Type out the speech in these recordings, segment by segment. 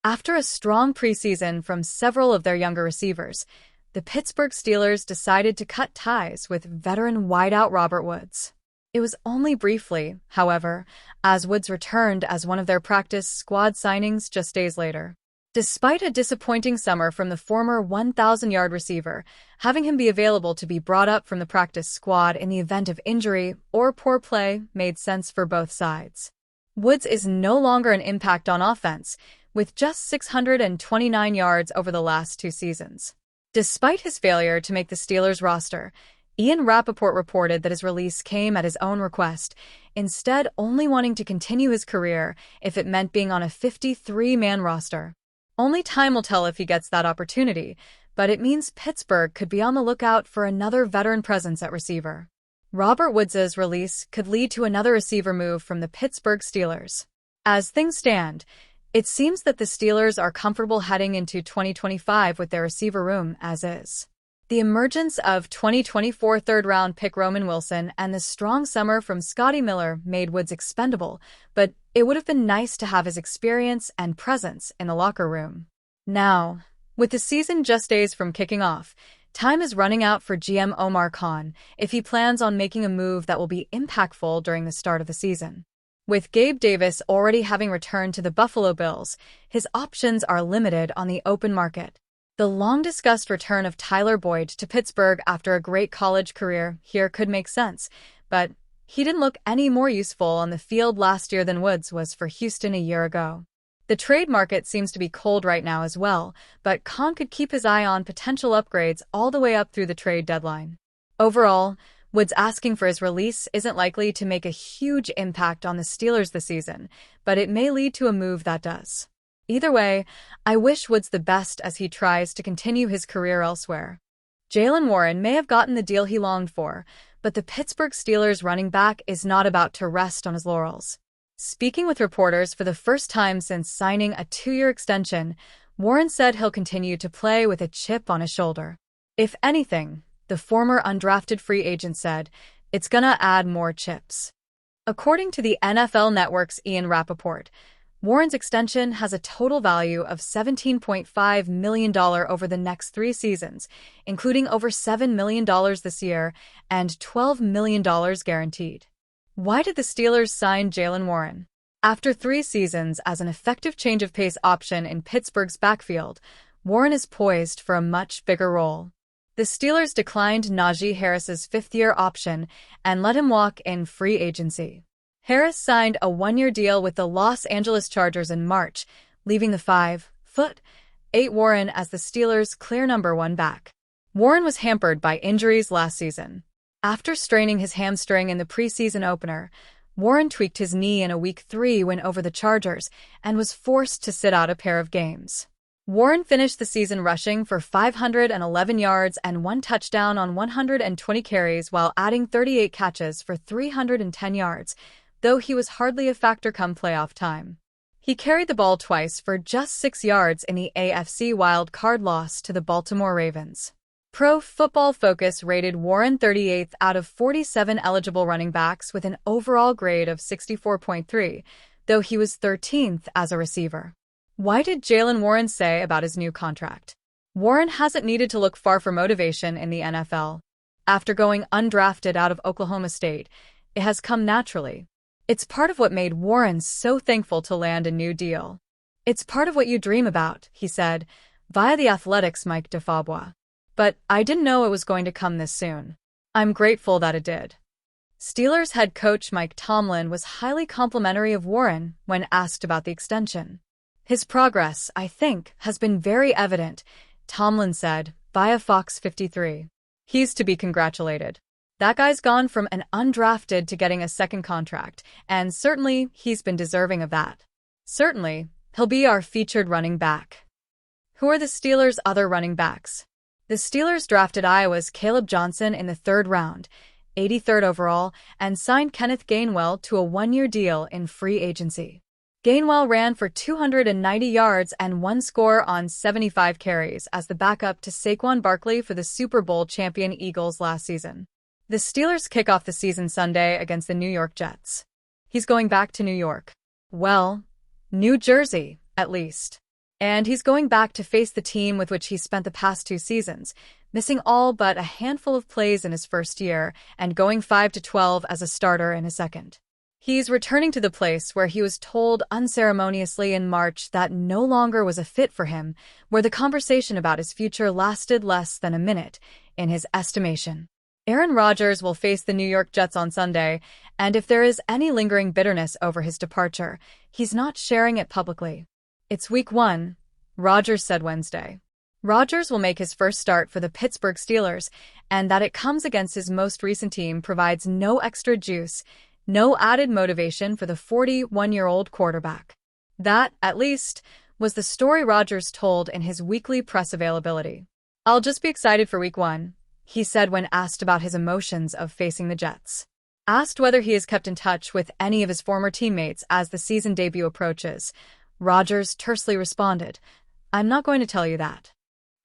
After a strong preseason from several of their younger receivers, the Pittsburgh Steelers decided to cut ties with veteran wideout Robert Woods. It was only briefly, however, as Woods returned as one of their practice squad signings just days later. Despite a disappointing summer from the former 1,000-yard receiver, having him be available to be brought up from the practice squad in the event of injury or poor play made sense for both sides. Woods is no longer an impact on offense, with just 629 yards over the last two seasons. Despite his failure to make the Steelers roster, Ian Rappaport reported that his release came at his own request, instead only wanting to continue his career if it meant being on a 53-man roster. Only time will tell if he gets that opportunity, but it means Pittsburgh could be on the lookout for another veteran presence at receiver. Robert Woods' release could lead to another receiver move from the Pittsburgh Steelers. As things stand, it seems that the Steelers are comfortable heading into 2025 with their receiver room as is. The emergence of 2024 third-round pick Roman Wilson and the strong summer from Scotty Miller made Woods expendable, but it would have been nice to have his experience and presence in the locker room. Now, with the season just days from kicking off, time is running out for GM Omar Khan if he plans on making a move that will be impactful during the start of the season. With Gabe Davis already having returned to the Buffalo Bills, his options are limited on the open market. The long-discussed return of Tyler Boyd to Pittsburgh after a great college career here could make sense, but he didn't look any more useful on the field last year than Woods was for Houston a year ago. The trade market seems to be cold right now as well, but Khan could keep his eye on potential upgrades all the way up through the trade deadline. Overall, Woods asking for his release isn't likely to make a huge impact on the Steelers this season, but it may lead to a move that does. Either way, I wish Woods the best as he tries to continue his career elsewhere. Jaylen Warren may have gotten the deal he longed for, but the Pittsburgh Steelers running back is not about to rest on his laurels. Speaking with reporters for the first time since signing a 2-year extension, Warren said he'll continue to play with a chip on his shoulder. If anything, the former undrafted free agent said, it's gonna add more chips. According to the NFL Network's Ian Rappaport, Warren's extension has a total value of $17.5 million over the next 3 seasons, including over $7 million this year and $12 million guaranteed. Why did the Steelers sign Jaylen Warren? After 3 seasons as an effective change-of-pace option in Pittsburgh's backfield, Warren is poised for a much bigger role. The Steelers declined Najee Harris's 5th-year option and let him walk in free agency. Harris signed a 1-year deal with the Los Angeles Chargers in March, leaving the 5'8" Warren as the Steelers' clear number 1 back. Warren was hampered by injuries last season. After straining his hamstring in the preseason opener, Warren tweaked his knee in a Week 3 win over the Chargers and was forced to sit out a pair of games. Warren finished the season rushing for 511 yards and 1 touchdown on 120 carries while adding 38 catches for 310 yards, though he was hardly a factor come playoff time. He carried the ball twice for just 6 yards in the AFC wild card loss to the Baltimore Ravens. Pro Football Focus rated Warren 38th out of 47 eligible running backs with an overall grade of 64.3, though he was 13th as a receiver. Why did Jaylen Warren say about his new contract? Warren hasn't needed to look far for motivation in the NFL. After going undrafted out of Oklahoma State, it has come naturally. It's part of what made Warren so thankful to land a new deal. It's part of what you dream about, he said, via The Athletic's Mike DeFabua. But I didn't know it was going to come this soon. I'm grateful that it did. Steelers head coach Mike Tomlin was highly complimentary of Warren when asked about the extension. His progress, I think, has been very evident, Tomlin said, via Fox 53. He's to be congratulated. That guy's gone from an undrafted to getting a second contract, and certainly he's been deserving of that. Certainly, he'll be our featured running back. Who are the Steelers' other running backs? The Steelers drafted Iowa's Caleb Johnson in the 3rd round, 83rd overall, and signed Kenneth Gainwell to a 1-year deal in free agency. Gainwell ran for 290 yards and 1 score on 75 carries as the backup to Saquon Barkley for the Super Bowl champion Eagles last season. The Steelers kick off the season Sunday against the New York Jets. He's going back to New York. Well, New Jersey, at least. And he's going back to face the team with which he spent the past 2 seasons, missing all but a handful of plays in his first year and going 5-12 as a starter in his second. He's returning to the place where he was told unceremoniously in March that no longer was a fit for him, where the conversation about his future lasted less than a minute, in his estimation. Aaron Rodgers will face the New York Jets on Sunday, and if there is any lingering bitterness over his departure, he's not sharing it publicly. It's week 1, Rodgers said Wednesday. Rodgers will make his first start for the Pittsburgh Steelers, and that it comes against his most recent team provides no extra juice, no added motivation for the 41-year-old quarterback. That, at least, was the story Rodgers told in his weekly press availability. "I'll just be excited for week 1, he said when asked about his emotions of facing the Jets. Asked whether he has kept in touch with any of his former teammates as the season debut approaches, Rodgers tersely responded, "I'm not going to tell you that."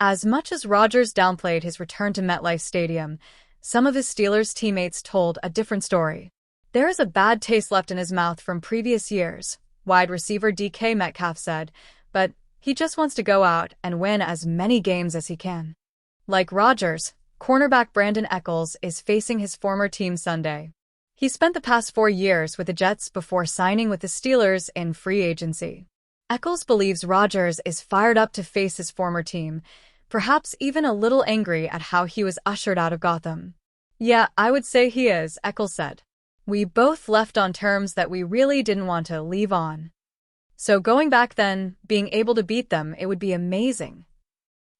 As much as Rodgers downplayed his return to MetLife Stadium, some of his Steelers teammates told a different story. "There is a bad taste left in his mouth from previous years," wide receiver DK Metcalf said, "but he just wants to go out and win as many games as he can." Like Rodgers, cornerback Brandon Echols is facing his former team Sunday. He spent the past 4 years with the Jets before signing with the Steelers in free agency. Echols believes Rodgers is fired up to face his former team, perhaps even a little angry at how he was ushered out of Gotham. "Yeah, I would say he is," Echols said. "We both left on terms that we really didn't want to leave on. So going back then, being able to beat them, it would be amazing."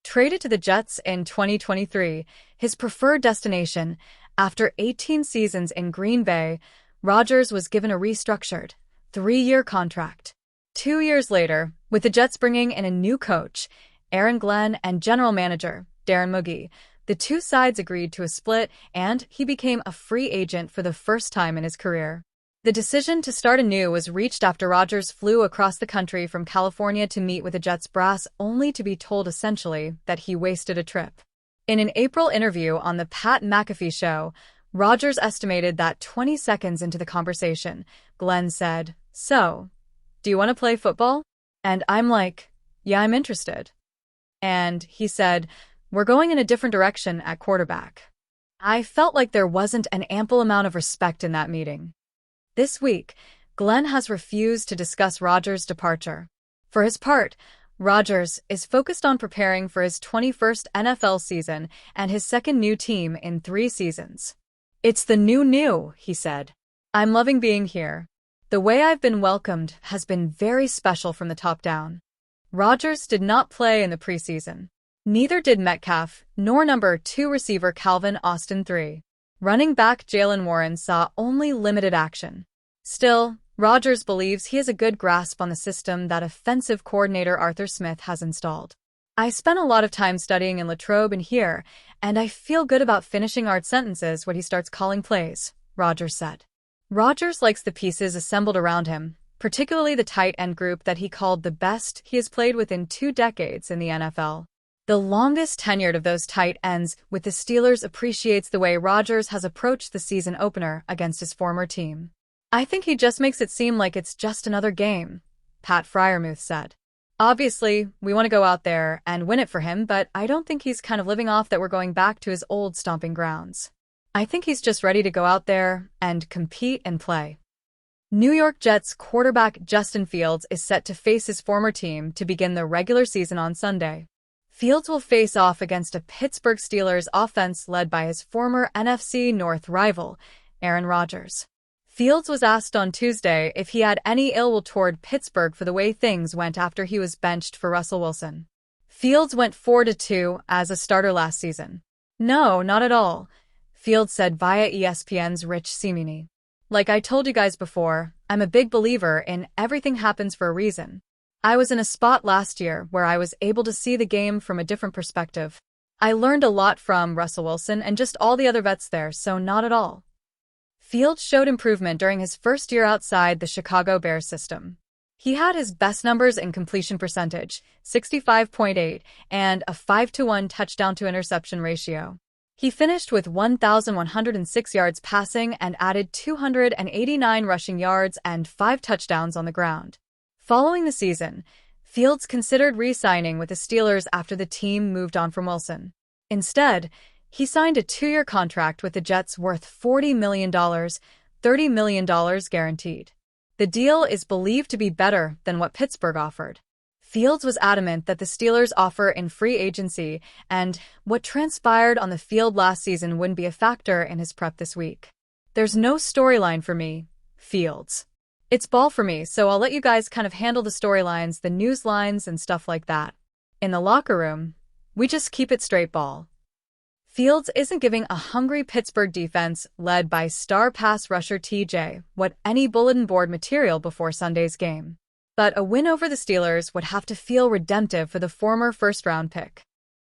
Traded to the Jets in 2023, his preferred destination, after 18 seasons in Green Bay, Rodgers was given a restructured 3-year contract. 2 years later, with the Jets bringing in a new coach, Aaron Glenn, and general manager, Darren Moogie, the two sides agreed to a split, and he became a free agent for the first time in his career. The decision to start anew was reached after Rodgers flew across the country from California to meet with the Jets brass, only to be told essentially that he wasted a trip. In an April interview on the Pat McAfee Show, Rodgers estimated that 20 seconds into the conversation, Glenn said, "So, do you want to play football?" And I'm like, "Yeah, I'm interested." And he said, "We're going in a different direction at quarterback." I felt like there wasn't an ample amount of respect in that meeting. This week, Glenn has refused to discuss Rodgers' departure. For his part, Rodgers is focused on preparing for his 21st NFL season and his second new team in 3 seasons. "It's the new," he said. "I'm loving being here. The way I've been welcomed has been very special from the top down." Rodgers did not play in the preseason. Neither did Metcalf, nor number 2 receiver Calvin Austin III. Running back Jaylen Warren saw only limited action. Still, Rodgers believes he has a good grasp on the system that offensive coordinator Arthur Smith has installed. "I spent a lot of time studying in Latrobe and here, and I feel good about finishing Art's sentences when he starts calling plays," Rodgers said. Rodgers likes the pieces assembled around him, particularly the tight end group that he called the best he has played with in 2 decades in the NFL. The longest tenured of those tight ends with the Steelers appreciates the way Rodgers has approached the season opener against his former team. "I think he just makes it seem like it's just another game," Pat Freiermuth said. "Obviously, we want to go out there and win it for him, but I don't think he's kind of living off that we're going back to his old stomping grounds. I think he's just ready to go out there and compete and play." New York Jets quarterback Justin Fields is set to face his former team to begin the regular season on Sunday. Fields will face off against a Pittsburgh Steelers offense led by his former NFC North rival, Aaron Rodgers. Fields was asked on Tuesday if he had any ill will toward Pittsburgh for the way things went after he was benched for Russell Wilson. Fields went 4-2 as a starter last season. "No, not at all," Fields said via ESPN's Rich Cimini. "Like I told you guys before, I'm a big believer in everything happens for a reason. I was in a spot last year where I was able to see the game from a different perspective. I learned a lot from Russell Wilson and just all the other vets there, so not at all." Fields showed improvement during his first year outside the Chicago Bears system. He had his best numbers in completion percentage, 65.8, and a 5-to-1 touchdown-to-interception ratio. He finished with 1,106 yards passing and added 289 rushing yards and 5 touchdowns on the ground. Following the season, Fields considered re-signing with the Steelers after the team moved on from Wilson. Instead, he signed a 2-year contract with the Jets worth $40 million, $30 million guaranteed. The deal is believed to be better than what Pittsburgh offered. Fields was adamant that the Steelers' offer in free agency and what transpired on the field last season wouldn't be a factor in his prep this week. "There's no storyline for me, Fields. It's ball for me, so I'll let you guys kind of handle the storylines, the news lines, and stuff like that. In the locker room, we just keep it straight ball." Fields isn't giving a hungry Pittsburgh defense led by star pass rusher TJ what any bulletin board material before Sunday's game. But a win over the Steelers would have to feel redemptive for the former first-round pick.